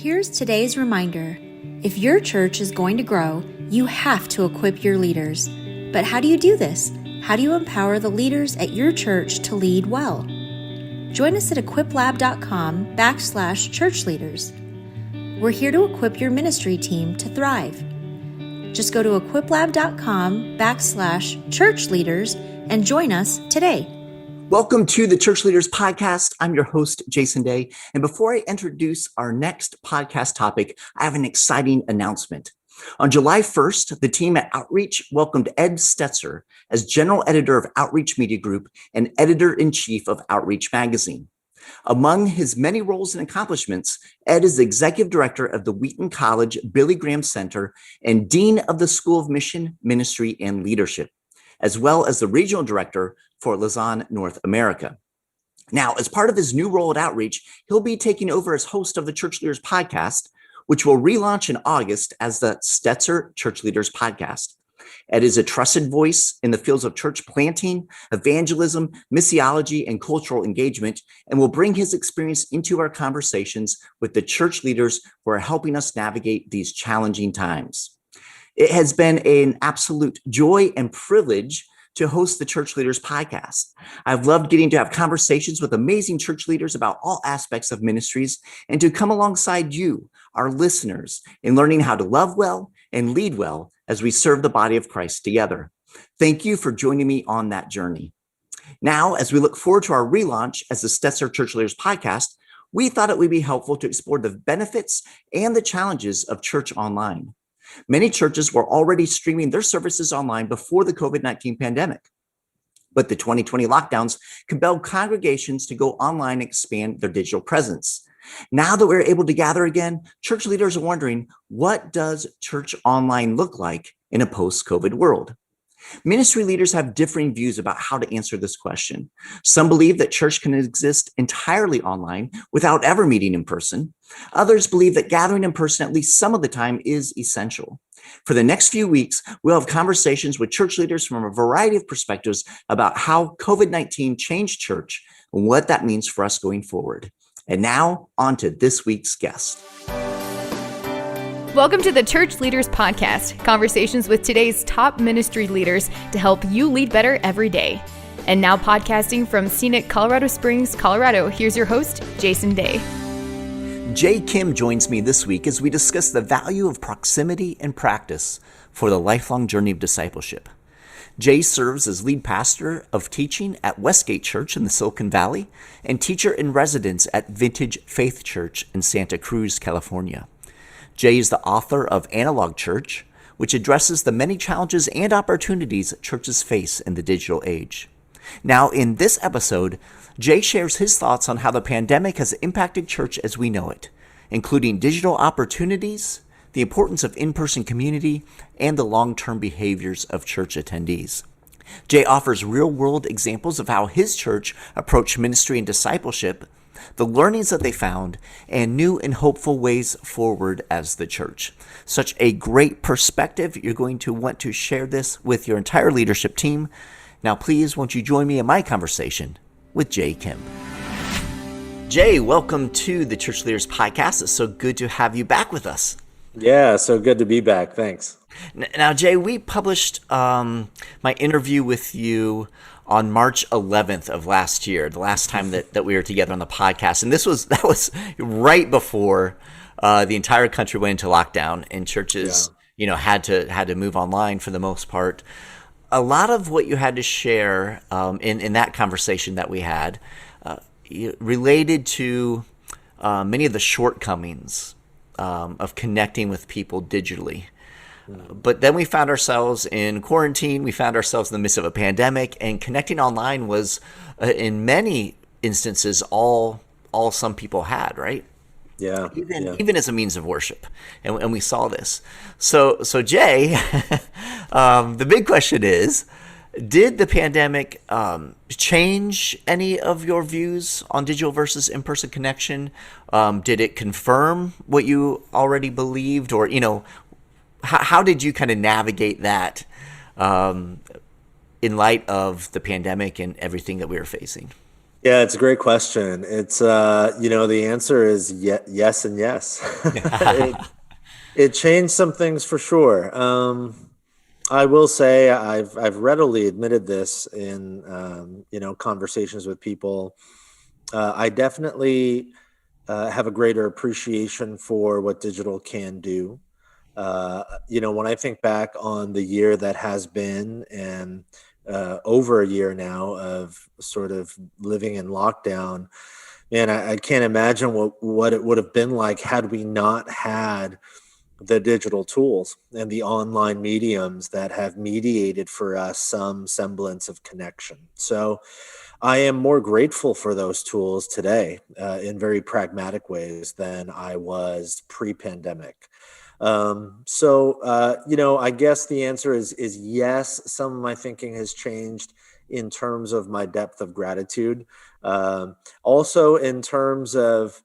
Here's today's reminder. If your church is going to grow, you have to equip your leaders. But how do you do this? How do you empower the leaders at your church to lead well? Join us at equiplab.com/churchleaders. We're here to equip your ministry team to thrive. Just go to equiplab.com/churchleaders and join us today. Welcome to the Church Leaders Podcast. I'm your host, Jason Day. And before I introduce our next podcast topic, I have an exciting announcement. On July 1st, the team at Outreach welcomed Ed Stetzer as General Editor of Outreach Media Group and Editor-in-Chief of Outreach Magazine. Among his many roles and accomplishments, Ed is the Executive Director of the Wheaton College Billy Graham Center and Dean of the School of Mission, Ministry, and Leadership, as well as the Regional Director for Lausanne, North America. Now, as part of his new role at Outreach, he'll be taking over as host of the Church Leaders Podcast, which will relaunch in August as the Stetzer Church Leaders Podcast. Ed is a trusted voice in the fields of church planting, evangelism, missiology, and cultural engagement, and will bring his experience into our conversations with the church leaders who are helping us navigate these challenging times. It has been an absolute joy and privilege to host the Church Leaders Podcast. I've loved getting to have conversations with amazing church leaders about all aspects of ministries and to come alongside you, our listeners, in learning how to love well and lead well as we serve the body of Christ together. Thank you for joining me on that journey. Now, as we look forward to our relaunch as the Stetzer Church Leaders Podcast, we thought it would be helpful to explore the benefits and the challenges of church online. Many churches were already streaming their services online before the COVID-19 pandemic, but the 2020 lockdowns compelled congregations to go online and expand their digital presence. Now that we're able to gather again, church leaders are wondering, what does church online look like in a post-COVID world? Ministry leaders have differing views about how to answer this question. Some believe that church can exist entirely online without ever meeting in person. Others believe that gathering in person at least some of the time is essential. For the next few weeks, we'll have conversations with church leaders from a variety of perspectives about how COVID-19 changed church and what that means for us going forward. And now, on to this week's guest. Welcome to the Church Leaders Podcast, conversations with today's top ministry leaders to help you lead better every day. And now podcasting from scenic Colorado Springs, Colorado, here's your host, Jason Day. Jay Kim joins me this week as we discuss the value of proximity and practice for the lifelong journey of discipleship. Jay serves as lead pastor of teaching at Westgate Church in the Silicon Valley and teacher in residence at Vintage Faith Church in Santa Cruz, California. Jay is the author of Analog Church, which addresses the many challenges and opportunities churches face in the digital age. Now, in this episode, Jay shares his thoughts on how the pandemic has impacted church as we know it, including digital opportunities, the importance of in-person community, and the long-term behaviors of church attendees. Jay offers real-world examples of how his church approached ministry and discipleship, the learnings that they found, and new and hopeful ways forward as the church. Such a great perspective. You're going to want to share this with your entire leadership team. Now, please, won't you join me in my conversation with Jay Kim? Jay, welcome to the Church Leaders Podcast. It's so good to have you back with us. Yeah, so good to be back. Thanks. Now, Jay, we published my interview with you on March 11th of last year, the last time that we were together on the podcast. And that was right before the entire country went into lockdown and churches, had to move online for the most part. A lot of what you had to share in that conversation that we had related to many of the shortcomings of connecting with people digitally. But then we found ourselves in quarantine. We found ourselves in the midst of a pandemic, and connecting online was, in many instances, all some people had, right? Yeah. Even as a means of worship, and we saw this. So Jay, the big question is, did the pandemic change any of your views on digital versus in-person connection? Did it confirm what you already believed, or how did you kind of navigate that in light of the pandemic and everything that we were facing? Yeah, it's a great question. It's the answer is yes and yes. It changed some things for sure. I will say I've readily admitted this in conversations with people. I definitely have a greater appreciation for what digital can do. When I think back on the year that has been and over a year now of sort of living in lockdown, man, I can't imagine what it would have been like had we not had the digital tools and the online mediums that have mediated for us some semblance of connection. So I am more grateful for those tools today in very pragmatic ways than I was pre-pandemic. I guess the answer is yes. Some of my thinking has changed in terms of my depth of gratitude. Also, in terms of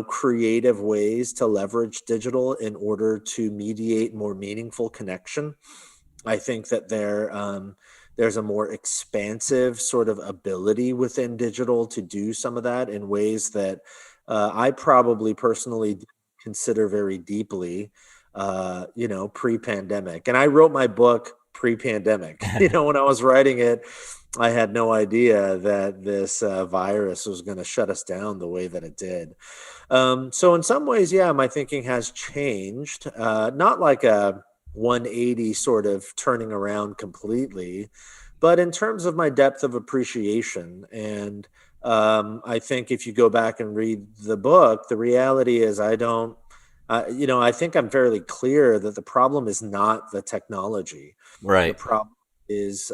creative ways to leverage digital in order to mediate more meaningful connection. I think that there's a more expansive sort of ability within digital to do some of that in ways that I probably personally consider very deeply, pre-pandemic. And I wrote my book pre-pandemic. When I was writing it, I had no idea that this virus was going to shut us down the way that it did. So in some ways, yeah, my thinking has changed, not like a 180 sort of turning around completely, but in terms of my depth of appreciation. And I think if you go back and read the book, the reality is I think I'm fairly clear that the problem is not the technology. The Right. problem is,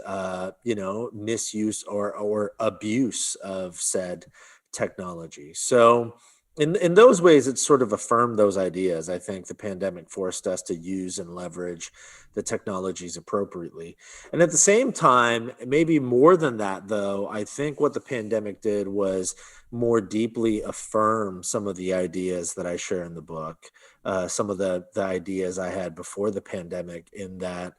misuse or abuse of said technology. So in those ways, it's sort of affirmed those ideas. I think the pandemic forced us to use and leverage the technologies appropriately. And at the same time, maybe more than that, though, I think what the pandemic did was more deeply affirm some of the ideas that I share in the book, some of the ideas I had before the pandemic, in that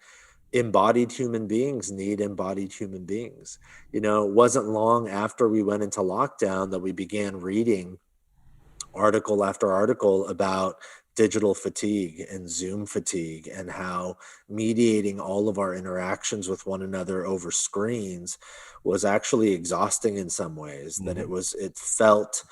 embodied human beings need embodied human beings. It wasn't long after we went into lockdown that we began reading article after article about digital fatigue and Zoom fatigue, and how mediating all of our interactions with one another over screens was actually exhausting in some ways. That it felt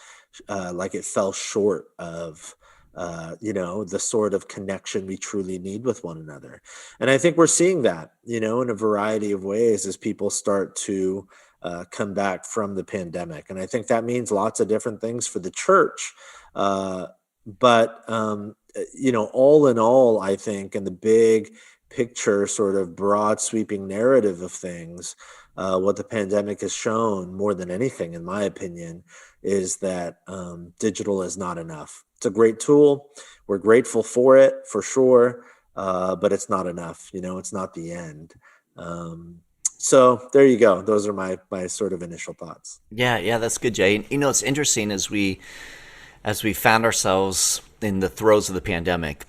like it fell short of the sort of connection we truly need with one another. And I think we're seeing that, in a variety of ways as people start to come back from the pandemic. And I think that means lots of different things for the church. But all in all, I think in the big picture, sort of broad sweeping narrative of things, what the pandemic has shown more than anything, in my opinion, is that digital is not enough. It's a great tool. We're grateful for it, for sure, but it's not enough. It's not the end. So there you go. Those are my sort of initial thoughts. Yeah, that's good, Jay. And, it's interesting as we found ourselves in the throes of the pandemic.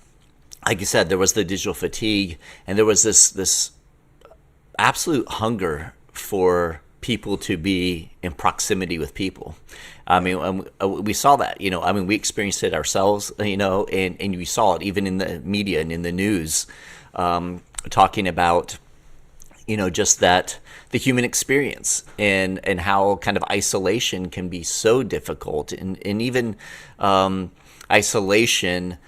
Like you said, there was the digital fatigue, and there was this absolute hunger for people to be in proximity with people. I mean, we saw that, we experienced it ourselves, and we saw it even in the media and in the news, talking about, just that the human experience and how kind of isolation can be so difficult, and even isolation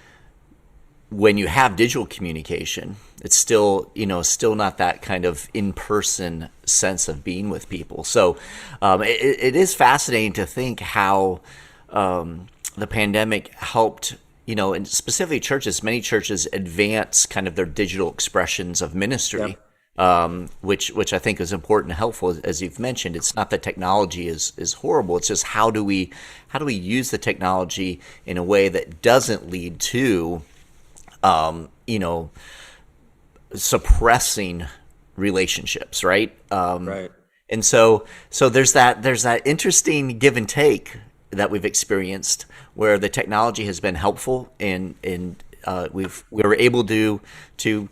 when you have digital communication. It's still not that kind of in-person sense of being with people. So it is fascinating to think how the pandemic helped, and specifically churches, many churches advance kind of their digital expressions of ministry. Yep. Which I think is important and helpful. As you've mentioned, it's not that technology is horrible. It's just how do we use the technology in a way that doesn't lead to suppressing relationships, right? Right. And so there's that interesting give and take that we've experienced, where the technology has been helpful in we were able to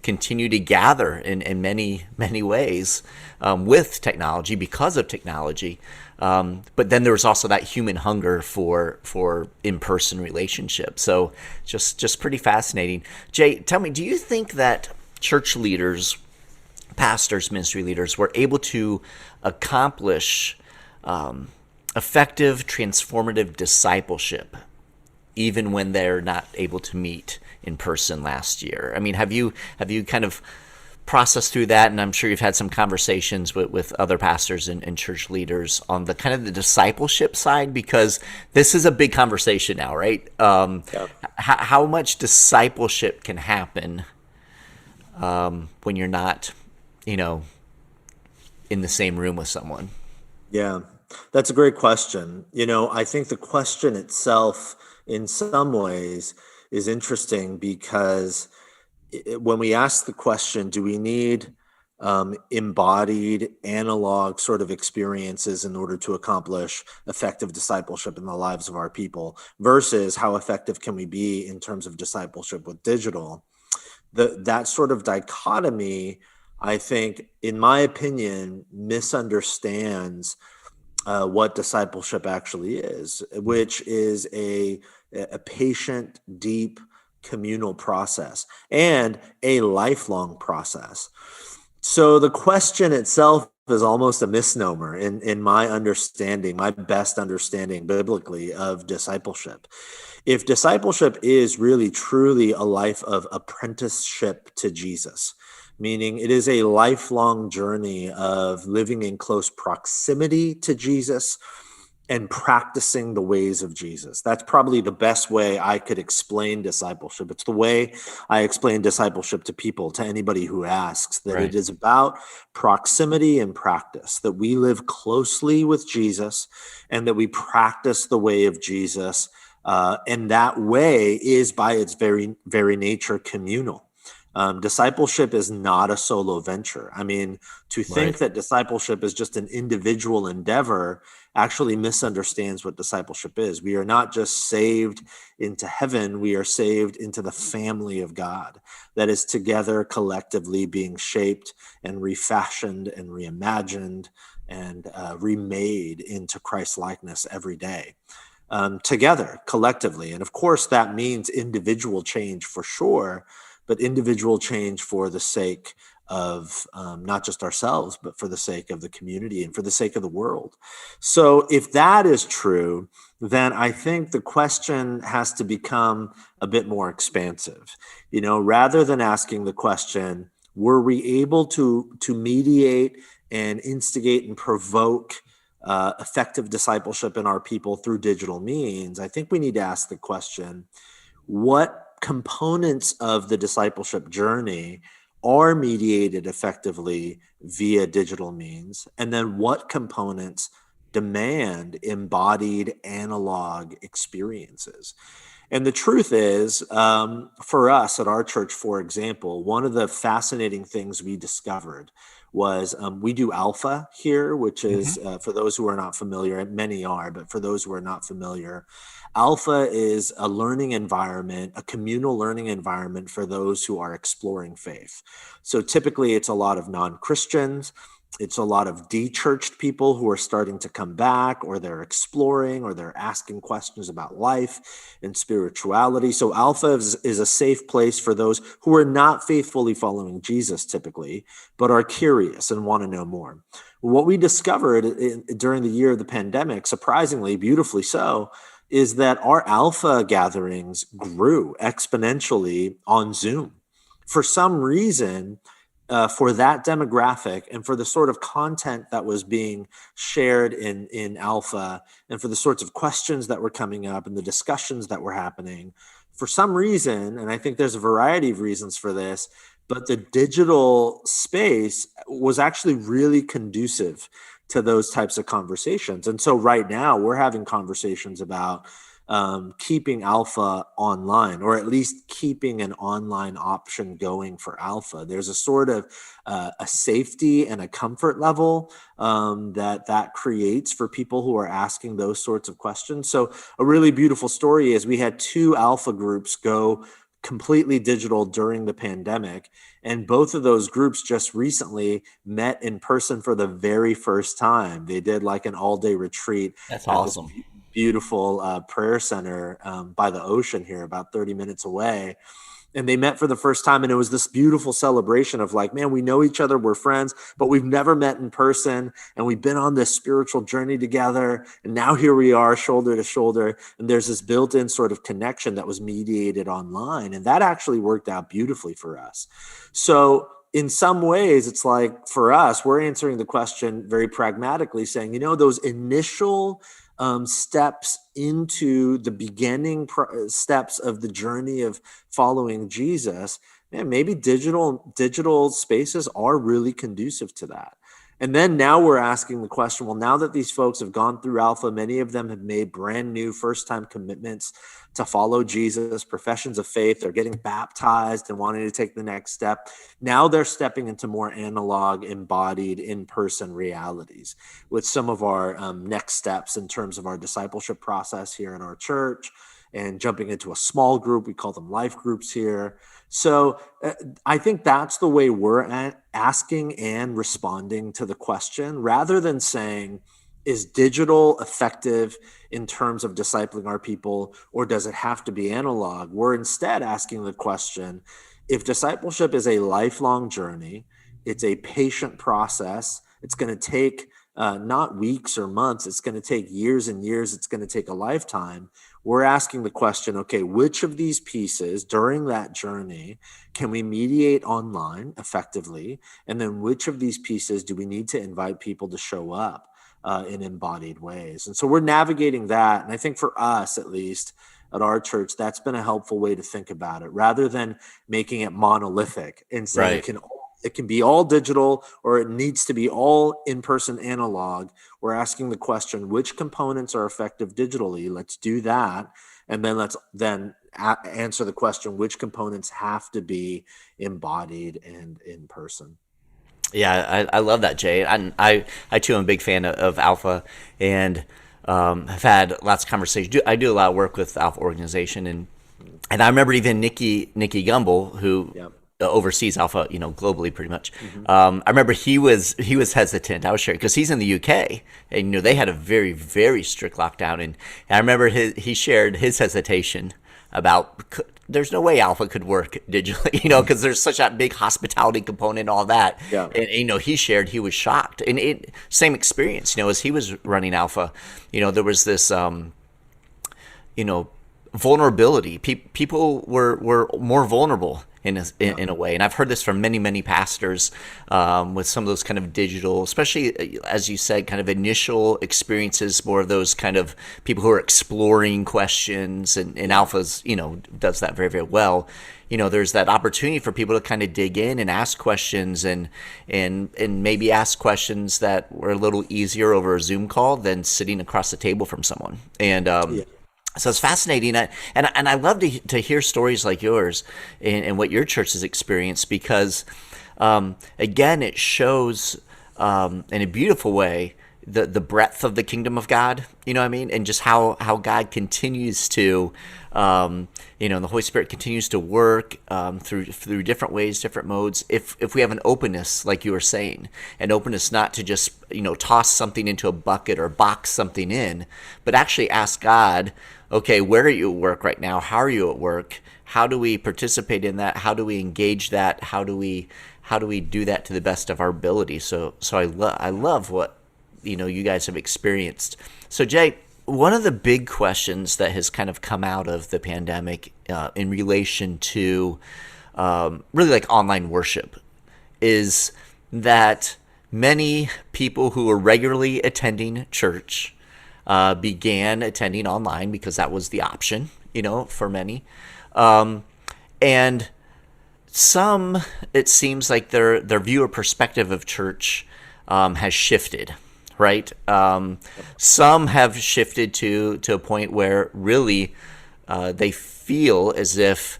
continue to gather in many ways with technology, because of technology. But then there was also that human hunger for in-person relationships. So just pretty fascinating. Jay, tell me, do you think that church leaders, pastors, ministry leaders, were able to accomplish effective, transformative discipleship even when they're not able to meet in person last year? I mean, have you kind of processed through that? And I'm sure you've had some conversations with other pastors and church leaders on the kind of the discipleship side, because this is a big conversation now, right? How much discipleship can happen when you're not, in the same room with someone? Yeah, that's a great question. I think the question itself in some ways is interesting, because when we ask the question, do we need embodied analog sort of experiences in order to accomplish effective discipleship in the lives of our people, versus how effective can we be in terms of discipleship with digital? That sort of dichotomy, I think, in my opinion, misunderstands what discipleship actually is, which is a patient, deep, communal process and a lifelong process. So the question itself is almost a misnomer in my understanding, my best understanding biblically of discipleship. If discipleship is really truly a life of apprenticeship to Jesus, meaning it is a lifelong journey of living in close proximity to Jesus and practicing the ways of Jesus. That's probably the best way I could explain discipleship. It's the way I explain discipleship to people, to anybody who asks, that Right. It is about proximity and practice, that we live closely with Jesus and that we practice the way of Jesus. And that way is by its very, very nature communal. Discipleship is not a solo venture. I mean, to think that discipleship is just an individual endeavor actually misunderstands what discipleship is. We are not just saved into heaven, we are saved into the family of God that is together collectively being shaped and refashioned and reimagined and remade into Christ likeness every day. Together, collectively. And of course, that means individual change for sure, but individual change for the sake of not just ourselves, but for the sake of the community and for the sake of the world. So if that is true, then I think the question has to become a bit more expansive. Rather than asking the question, were we able to mediate and instigate and provoke effective discipleship in our people through digital means, I think we need to ask the question, what components of the discipleship journey are mediated effectively via digital means? And then what components demand embodied analog experiences? And the truth is, for us at our church, for example, one of the fascinating things we discovered was we do Alpha here, which is, for those who are not familiar, many are, but for those who are not familiar, Alpha is a learning environment, a communal learning environment for those who are exploring faith. So typically it's a lot of non-Christians. It's a lot of de-churched people who are starting to come back, or they're exploring, or they're asking questions about life and spirituality. So Alpha is a safe place for those who are not faithfully following Jesus typically, but are curious and want to know more. What we discovered during the year of the pandemic, surprisingly, beautifully so, is that our Alpha gatherings grew exponentially on Zoom. For some reason, for that demographic and for the sort of content that was being shared in Alpha, and for the sorts of questions that were coming up and the discussions that were happening, for some reason, and I think there's a variety of reasons for this, but the digital space was actually really conducive to those types of conversations. And so right now we're having conversations about keeping Alpha online, or at least keeping an online option going for Alpha. There's a sort of a safety and a comfort level that creates for people who are asking those sorts of questions. So a really beautiful story is we had 2 Alpha groups go completely digital during the pandemic. And both of those groups just recently met in person for the very first time. They did like an all-day retreat That's at this awesome. beautiful prayer center by the ocean here, about 30 minutes away. And they met for the first time, and it was this beautiful celebration of like, man, we know each other, we're friends, but we've never met in person, and we've been on this spiritual journey together, and now here we are, shoulder to shoulder, and there's this built-in sort of connection that was mediated online, and that actually worked out beautifully for us. So in some ways, it's like for us, we're answering the question very pragmatically, saying, those initial steps into the beginning steps of the journey of following Jesus, man, maybe digital spaces are really conducive to that. And then now we're asking the question, well, now that these folks have gone through Alpha, many of them have made brand new first-time commitments to follow Jesus, professions of faith, they're getting baptized and wanting to take the next step. Now they're stepping into more analog, embodied, in-person realities with some of our next steps in terms of our discipleship process here in our church, and jumping into a small group. We call them life groups here. So I think that's the way we're asking and responding to the question, rather than saying, is digital effective in terms of discipling our people, or does it have to be analog? We're instead asking the question, if discipleship is a lifelong journey, it's a patient process, it's going to take not weeks or months, it's going to take years and years, it's going to take a lifetime. We're asking the question, okay, which of these pieces during that journey can we mediate online effectively? And then which of these pieces do we need to invite people to show up in embodied ways? And so we're navigating that. And I think for us, at least at our church, that's been a helpful way to think about it, rather than making it monolithic and saying it can be all digital or it needs to be all in-person analog. We're asking the question, which components are effective digitally? Let's do that. And then let's answer the question, which components have to be embodied and in person? Yeah, I love that, Jay. And I too am a big fan of Alpha, and have had lots of conversations. I do a lot of work with Alpha organization, and I remember even Nikki Gumbel, who oversees Alpha, globally pretty much. I remember he was hesitant. I was sharing because he's in the UK, and they had a very, very strict lockdown, and I remember he shared his hesitation about there's no way Alpha could work digitally, because there's such a big hospitality component and all that. Yeah. And he shared he was shocked, and same experience, as he was running Alpha, there was this vulnerability. People were more vulnerable in a way. And I've heard this from many, many pastors with some of those kind of digital, especially, as you said, kind of initial experiences, more of those kind of people who are exploring questions, and Alpha's, does that very, very well. There's that opportunity for people to kind of dig in and ask questions, and maybe ask questions that were a little easier over a Zoom call than sitting across the table from someone. And so it's fascinating, and I love to hear stories like yours and what your church has experienced, because again, it shows in a beautiful way the breadth of the kingdom of God. You know what I mean? And just how God continues to, the Holy Spirit continues to work through different ways, different modes. If we have an openness, like you were saying, an openness not to just toss something into a bucket or box something in, but actually ask God, okay, where are you at work right now? How are you at work? How do we participate in that? How do we engage that? How do we do that to the best of our ability? So I love what you guys have experienced. So Jay, one of the big questions that has kind of come out of the pandemic in relation to really like online worship is that many people who are regularly attending church began attending online because that was the option, for many. And some, it seems like their view or perspective of church has shifted, right? Some have shifted to a point where really they feel as if,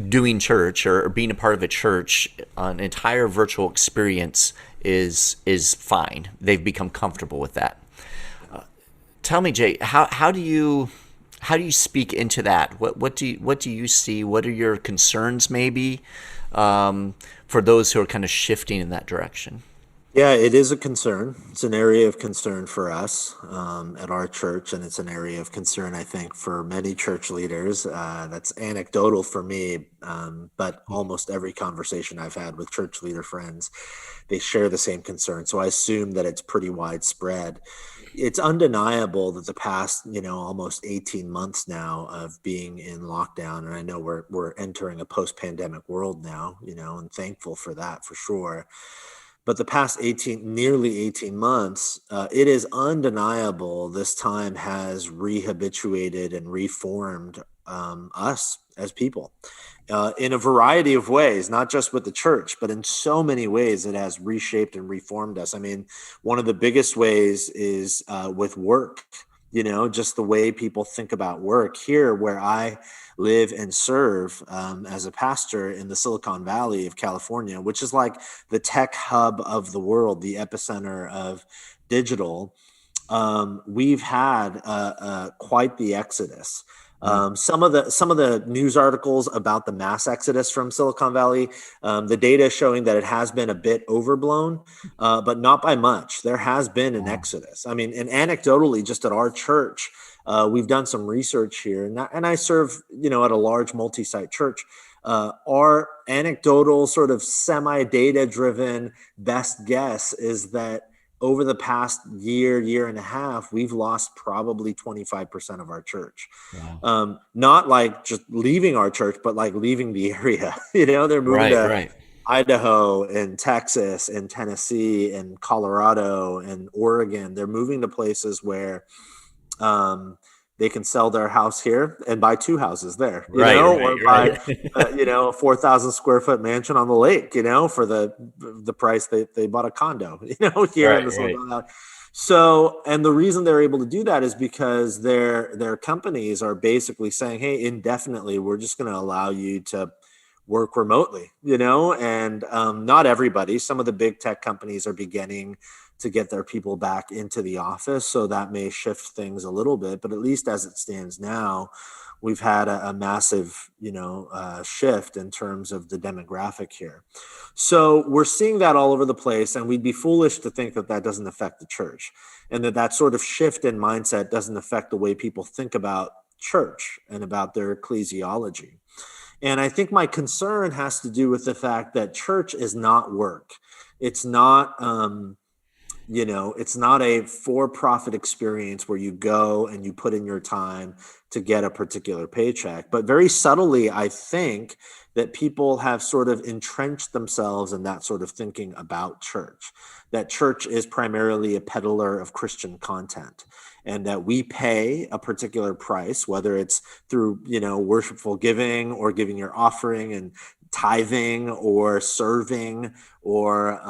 doing church or being a part of a church, an entire virtual experience is fine. They've become comfortable with that. Tell me, Jay, how do you how do you speak into that? What do you see? What are your concerns maybe for those who are kind of shifting in that direction? Yeah, it is a concern. It's an area of concern for us at our church, and it's an area of concern, I think, for many church leaders. That's anecdotal for me, but almost every conversation I've had with church leader friends, they share the same concern. So I assume that it's pretty widespread. It's undeniable that the past, almost 18 months now of being in lockdown, and I know we're entering a post-pandemic world now, and thankful for that for sure. But the past nearly 18 months, it is undeniable this time has rehabituated and reformed us as people in a variety of ways, not just with the church, but in so many ways it has reshaped and reformed us. I mean, one of the biggest ways is with work. Just the way people think about work here, where I live and serve as a pastor in the Silicon Valley of California, which is like the tech hub of the world, the epicenter of digital. We've had quite the exodus. Some of the news articles about the mass exodus from Silicon Valley, the data showing that it has been a bit overblown, but not by much. There has been an exodus. I mean, and anecdotally, just at our church, we've done some research here, and I serve, at a large multi-site church. Our anecdotal sort of semi-data driven best guess is that over the past year and a half, we've lost probably 25% of our church. Wow. Not like just leaving our church, but like leaving the area. They're moving to Idaho and Texas and Tennessee and Colorado and Oregon. They're moving to places where they can sell their house here and buy two houses there, or buy, a 4,000 square foot mansion on the lake, for the price they bought a condo, here in the Silicon Valley. So, and the reason they're able to do that is because their companies are basically saying, hey, indefinitely, we're just going to allow you to work remotely, and not everybody. Some of the big tech companies are beginning to get their people back into the office. So that may shift things a little bit, but at least as it stands now, we've had a massive, shift in terms of the demographic here. So we're seeing that all over the place, and we'd be foolish to think that that doesn't affect the church, and that sort of shift in mindset doesn't affect the way people think about church and about their ecclesiology. And I think my concern has to do with the fact that church is not work. It's not, it's not a for-profit experience where you go and you put in your time to get a particular paycheck. But very subtly, I think that people have sort of entrenched themselves in that sort of thinking about church, that church is primarily a peddler of Christian content, and that we pay a particular price, whether it's through, worshipful giving or giving your offering and tithing or serving, or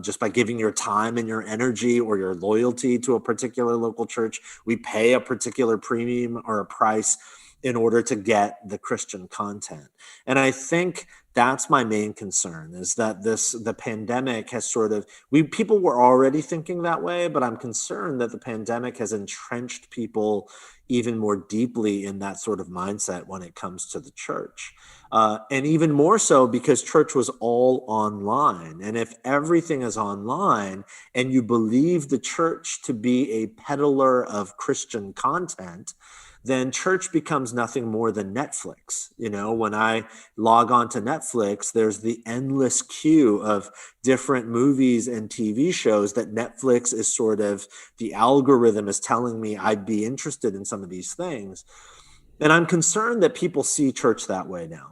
just by giving your time and your energy or your loyalty to a particular local church. We pay a particular premium or a price in order to get the Christian content. And I think that's my main concern, is that the pandemic has people were already thinking that way, but I'm concerned that the pandemic has entrenched people even more deeply in that sort of mindset when it comes to the church. And even more so because church was all online. And if everything is online and you believe the church to be a peddler of Christian content, then church becomes nothing more than Netflix. When I log on to Netflix, there's the endless queue of different movies and TV shows that Netflix is sort of, the algorithm is telling me I'd be interested in some of these things. And I'm concerned that people see church that way now,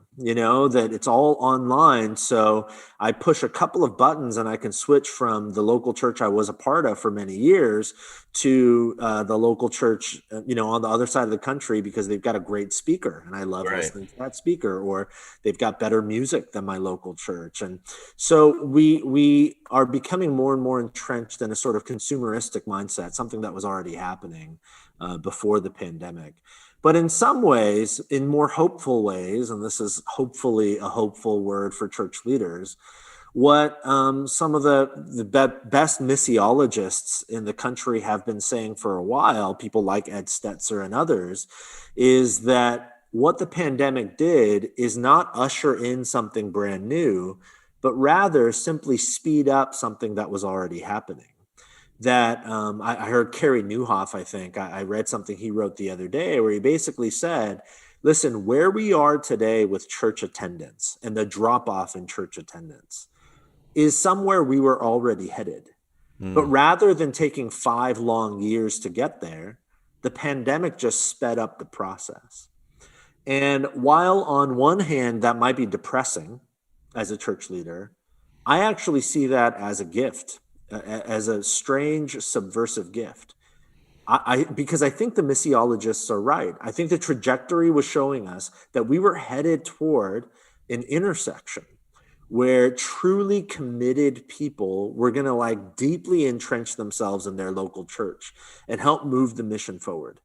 that it's all online. So I push a couple of buttons and I can switch from the local church I was a part of for many years to the local church, on the other side of the country, because they've got a great speaker and I love listening to that speaker, or they've got better music than my local church. And so we are becoming more and more entrenched in a sort of consumeristic mindset, something that was already happening before the pandemic. But in some ways, in more hopeful ways, and this is hopefully a hopeful word for church leaders, what some of the best missiologists in the country have been saying for a while, people like Ed Stetzer and others, is that what the pandemic did is not usher in something brand new, but rather simply speed up something that was already happening. That I heard Kerry Newhoff, I think, I read something he wrote the other day where he basically said, listen, where we are today with church attendance and the drop off in church attendance is somewhere we were already headed. But rather than taking 5 long years to get there, the pandemic just sped up the process. And while on one hand, that might be depressing as a church leader, I actually see that as a gift, as a strange subversive gift. Because I think the missiologists are right. I think the trajectory was showing us that we were headed toward an intersection where truly committed people were going to like deeply entrench themselves in their local church and help move the mission forward.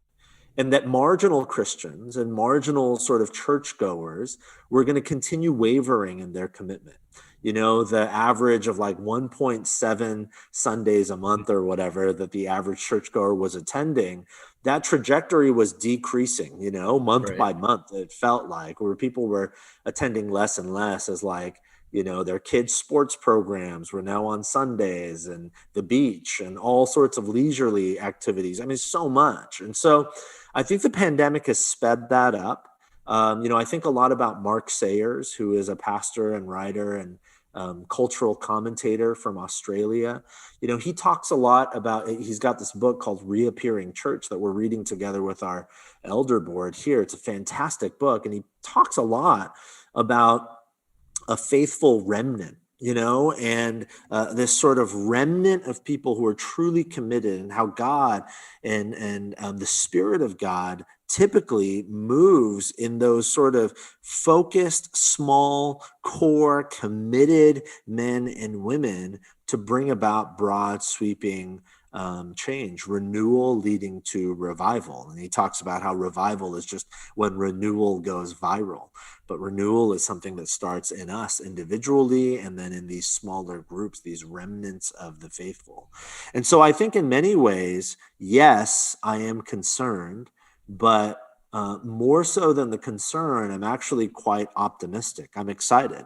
And that marginal Christians and marginal sort of churchgoers were going to continue wavering in their commitment. You know, the average of like 1.7 Sundays a month or whatever that the average churchgoer was attending, that trajectory was decreasing, you know, month by month. It felt like where people were attending less and less as like, you know, their kids' sports programs were now on Sundays and the beach and all sorts of leisurely activities. I mean, so much. And so I think the pandemic has sped that up. You know, I think a lot about Mark Sayers, who is a pastor and writer and cultural commentator from Australia. You know, he talks a lot about, he's got this book called Reappearing Church that we're reading together with our elder board here. It's a fantastic book. And he talks a lot about a faithful remnant, you know, and this sort of remnant of people who are truly committed, and how God and the Spirit of God typically moves in those sort of focused, small, core, committed men and women to bring about broad, sweeping change, renewal leading to revival. And he talks about how revival is just when renewal goes viral. But renewal is something that starts in us individually and then in these smaller groups, these remnants of the faithful. And so I think in many ways, yes, I am concerned, but more so than the concern, I'm actually quite optimistic. I'm excited.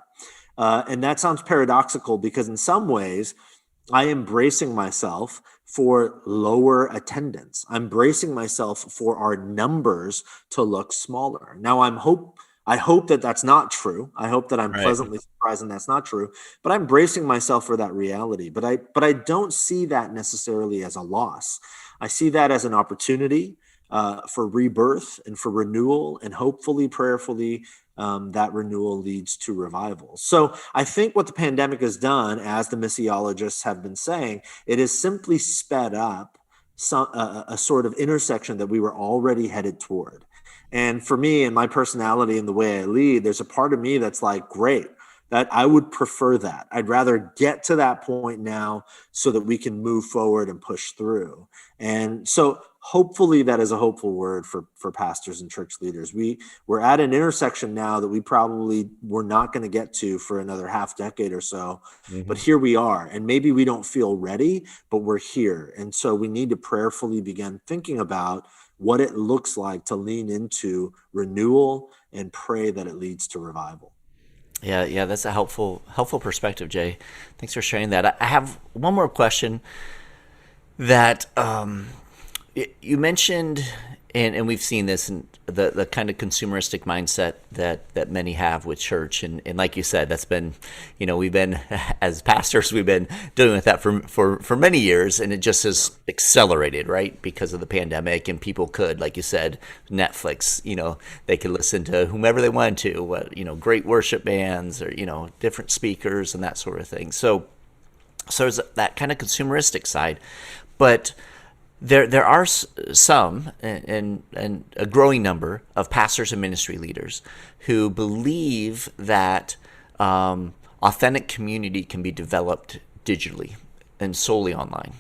And that sounds paradoxical because in some ways, I am bracing myself for lower attendance. I'm bracing myself for our numbers to look smaller. Now, I hope that that's not true. I hope that I'm pleasantly surprised and that's not true, but I'm bracing myself for that reality. But I don't see that necessarily as a loss. I see that as an opportunity for rebirth and for renewal, and hopefully, prayerfully, that renewal leads to revival. So I think what the pandemic has done, as the missiologists have been saying, it has simply sped up a sort of intersection that we were already headed toward. And for me and my personality and the way I lead, there's a part of me that's like, great, that I would prefer that. I'd rather get to that point now so that we can move forward and push through. And so hopefully that is a hopeful word for pastors and church leaders. We're at an intersection now that we probably were not going to get to for another half decade or so, but here we are. And maybe we don't feel ready, but we're here. And so we need to prayerfully begin thinking about what it looks like to lean into renewal and pray that it leads to revival. Yeah, that's a helpful perspective, Jay. Thanks for sharing that. I have one more question that you mentioned, and we've seen this in the kind of consumeristic mindset that many have with church, and like you said, that's been, you know, we've been, as pastors, we've been dealing with that for many years, and it just has accelerated, right, because of the pandemic. And people could, like you said, Netflix, you know, they could listen to whomever they wanted to, you know, great worship bands, or, you know, different speakers and that sort of thing. So there's that kind of consumeristic side, but there are some and a growing number of pastors and ministry leaders who believe that authentic community can be developed digitally and solely online.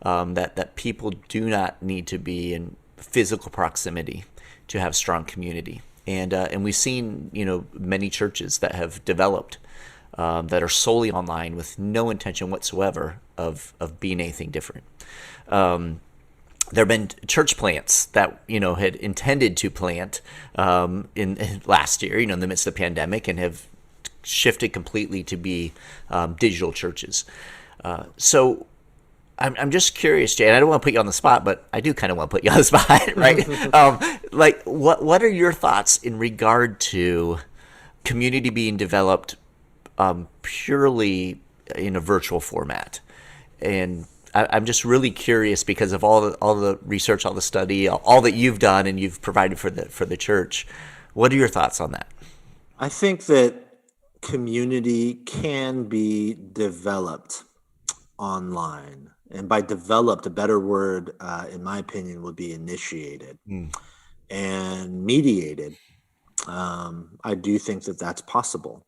That people do not need to be in physical proximity to have strong community. And we've seen, you know, many churches that have developed that are solely online with no intention whatsoever of being anything different. There have been church plants that, had intended to plant in last year, in the midst of the pandemic, and have shifted completely to be digital churches. So I'm just curious, Jay, and I don't want to put you on the spot, but I do kind of want to put you on the spot, right? What are your thoughts in regard to community being developed purely in a virtual format? And I'm just really curious because of all the research, all the study, all that you've done and you've provided for the church. What are your thoughts on that? I think that community can be developed online. And by developed, a better word, in my opinion, would be initiated and mediated. I do think that that's possible.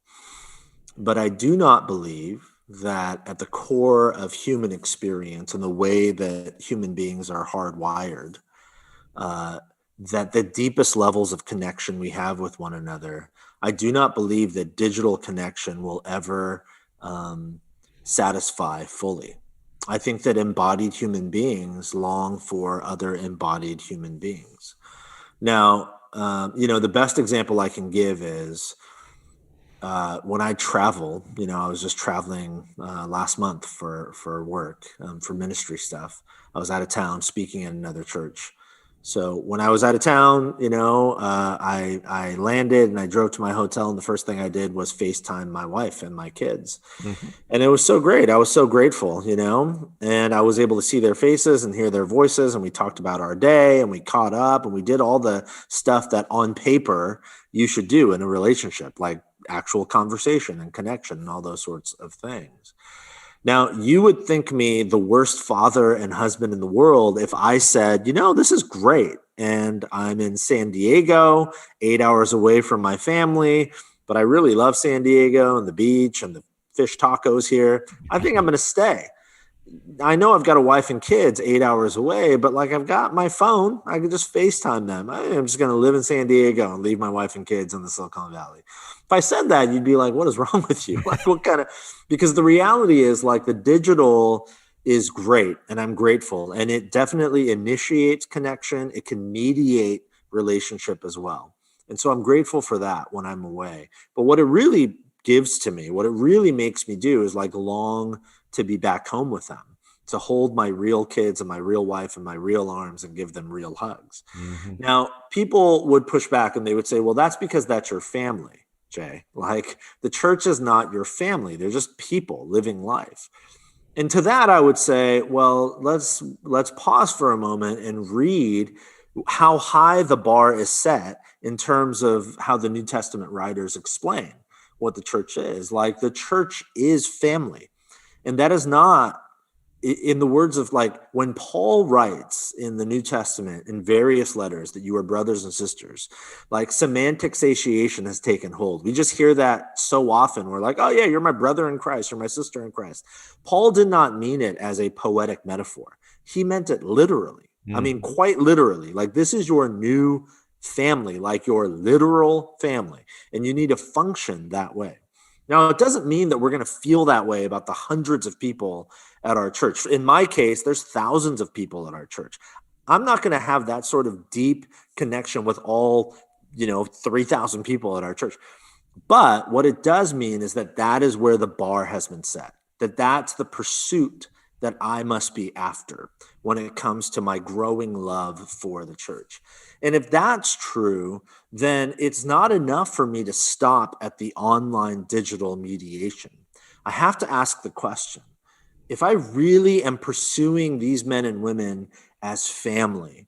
But I do not believe that at the core of human experience and the way that human beings are hardwired, that the deepest levels of connection we have with one another, I do not believe that digital connection will ever satisfy fully. I think that embodied human beings long for other embodied human beings. Now, the best example I can give is when I travel. I was just traveling last month for work, for ministry stuff. I was out of town speaking at another church. So when I was out of town, I landed and I drove to my hotel, and the first thing I did was FaceTime my wife and my kids. Mm-hmm. And it was so great. I was so grateful, and I was able to see their faces and hear their voices. And we talked about our day and we caught up and we did all the stuff that on paper you should do in a relationship, like actual conversation and connection and all those sorts of things. Now, you would think me the worst father and husband in the world if I said, this is great, and I'm in San Diego, 8 hours away from my family, but I really love San Diego and the beach and the fish tacos here. I think I'm going to stay. I know I've got a wife and kids 8 hours away, but I've got my phone. I can just FaceTime them. I'm just going to live in San Diego and leave my wife and kids in the Silicon Valley. If I said that, you'd be like, what is wrong with you? Because the reality is the digital is great and I'm grateful, and it definitely initiates connection. It can mediate relationship as well. And so I'm grateful for that when I'm away. But what it really gives to me, what it really makes me do is long to be back home with them, to hold my real kids and my real wife in my real arms and give them real hugs. Mm-hmm. Now, people would push back and they would say, well, that's because that's your family, Jay. The church is not your family. They're just people living life. And to that, I would say, well, let's pause for a moment and read how high the bar is set in terms of how the New Testament writers explain what the church is. The church is family. And that is not, in the words of when Paul writes in the New Testament in various letters that you are brothers and sisters, semantic satiation has taken hold. We just hear that so often. We're like, oh yeah, you're my brother in Christ, you're my sister in Christ. Paul did not mean it as a poetic metaphor. He meant it literally. Mm-hmm. I mean, quite literally. This is your new family, your literal family. And you need to function that way. Now, it doesn't mean that we're going to feel that way about the hundreds of people at our church. In my case, there's thousands of people at our church. I'm not going to have that sort of deep connection with all, 3,000 people at our church. But what it does mean is that is where the bar has been set, that's the pursuit that I must be after when it comes to my growing love for the church. And if that's true, then it's not enough for me to stop at the online digital mediation. I have to ask the question, if I really am pursuing these men and women as family,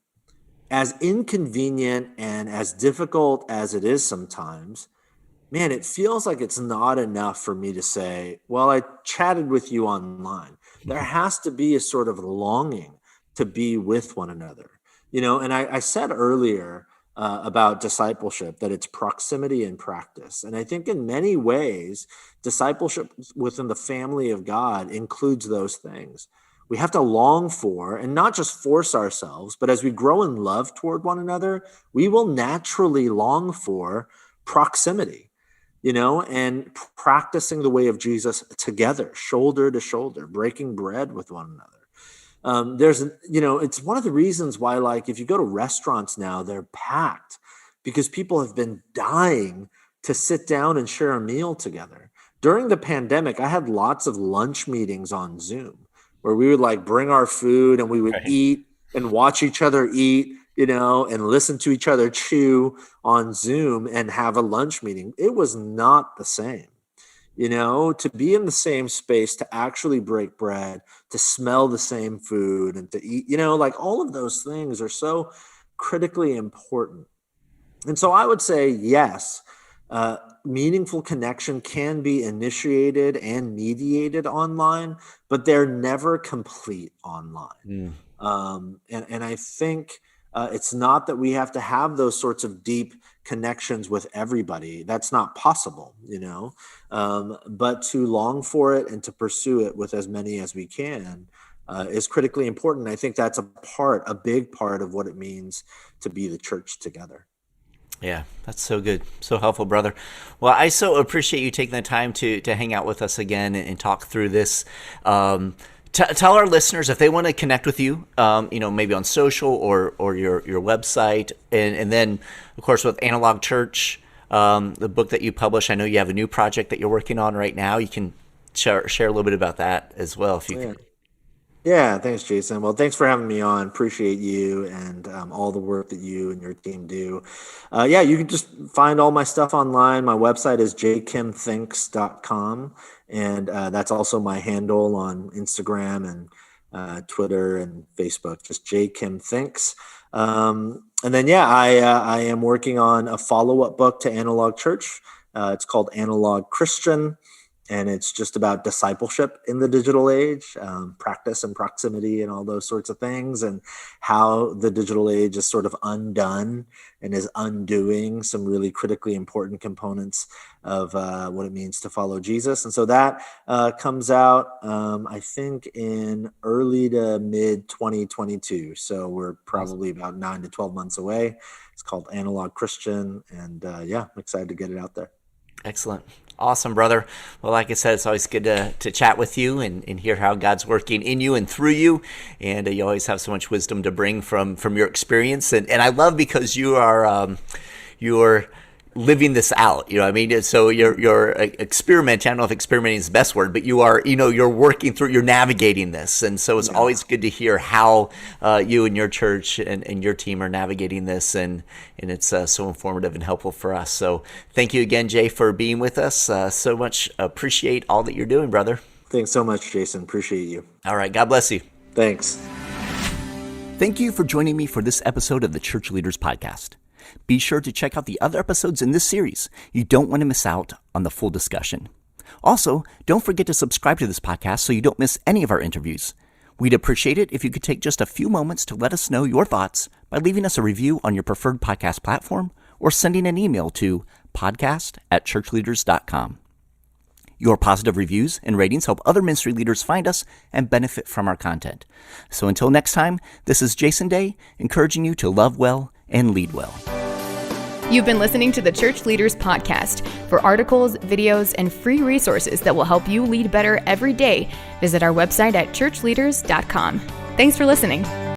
as inconvenient and as difficult as it is sometimes, man, it feels like it's not enough for me to say, well, I chatted with you online. There has to be a sort of longing to be with one another. And I said earlier about discipleship that it's proximity and practice. And I think in many ways, discipleship within the family of God includes those things. We have to long for, and not just force ourselves, but as we grow in love toward one another, we will naturally long for proximity. and practicing the way of Jesus together, shoulder to shoulder, breaking bread with one another. It's one of the reasons why, like, if you go to restaurants now, they're packed because people have been dying to sit down and share a meal together. During the pandemic, I had lots of lunch meetings on Zoom where we would like bring our food and we would eat and watch each other eat, and listen to each other chew on Zoom and have a lunch meeting. It was not the same. To be in the same space, to actually break bread, to smell the same food and to eat, like all of those things are so critically important. And so I would say, yes, meaningful connection can be initiated and mediated online, but they're never complete online. And I think it's not that we have to have those sorts of deep connections with everybody. That's not possible, but to long for it and to pursue it with as many as we can is critically important. I think that's a big part of what it means to be the church together. Yeah, that's so good. So helpful, brother. Well, I so appreciate you taking the time to hang out with us again and talk through this. Tell our listeners if they want to connect with you, maybe on social or your website. And then, of course, with Analog Church, the book that you publish, I know you have a new project that you're working on right now. You can share a little bit about that as well, if you can. Yeah, thanks, Jason. Well, thanks for having me on. Appreciate you and all the work that you and your team do. You can just find all my stuff online. My website is jkimthinks.com, and that's also my handle on Instagram and Twitter and Facebook, just jkimthinks. And then, I am working on a follow-up book to Analog Church. It's called Analog Christian. And it's just about discipleship in the digital age, practice and proximity and all those sorts of things, and how the digital age is sort of undone and is undoing some really critically important components of what it means to follow Jesus. And so that comes out, I think, in early to mid 2022. So we're probably about 9 to 12 months away. It's called Analog Christian. And I'm excited to get it out there. Excellent. Awesome, brother. Well, like I said, it's always good to chat with you and hear how God's working in you and through you. And you always have so much wisdom to bring from your experience. And I love because you're living this out, you know what I mean? So you're experimenting. I don't know if experimenting is the best word, but you are, you're working through, you're navigating this. And so it's always good to hear how you and your church and your team are navigating this. And it's so informative and helpful for us. So thank you again, Jay, for being with us. So much appreciate all that you're doing, brother. Thanks so much, Jason. Appreciate you. All right. God bless you. Thanks. Thank you for joining me for this episode of the Church Leaders Podcast. Be sure to check out the other episodes in this series. You don't want to miss out on the full discussion. Also, don't forget to subscribe to this podcast so you don't miss any of our interviews. We'd appreciate it if you could take just a few moments to let us know your thoughts by leaving us a review on your preferred podcast platform or sending an email to podcast@ChurchLeaders.com. Your positive reviews and ratings help other ministry leaders find us and benefit from our content. So until next time, this is Jason Day, encouraging you to love well and lead well. You've been listening to the Church Leaders Podcast. For articles, videos, and free resources that will help you lead better every day, visit our website at ChurchLeaders.com. Thanks for listening.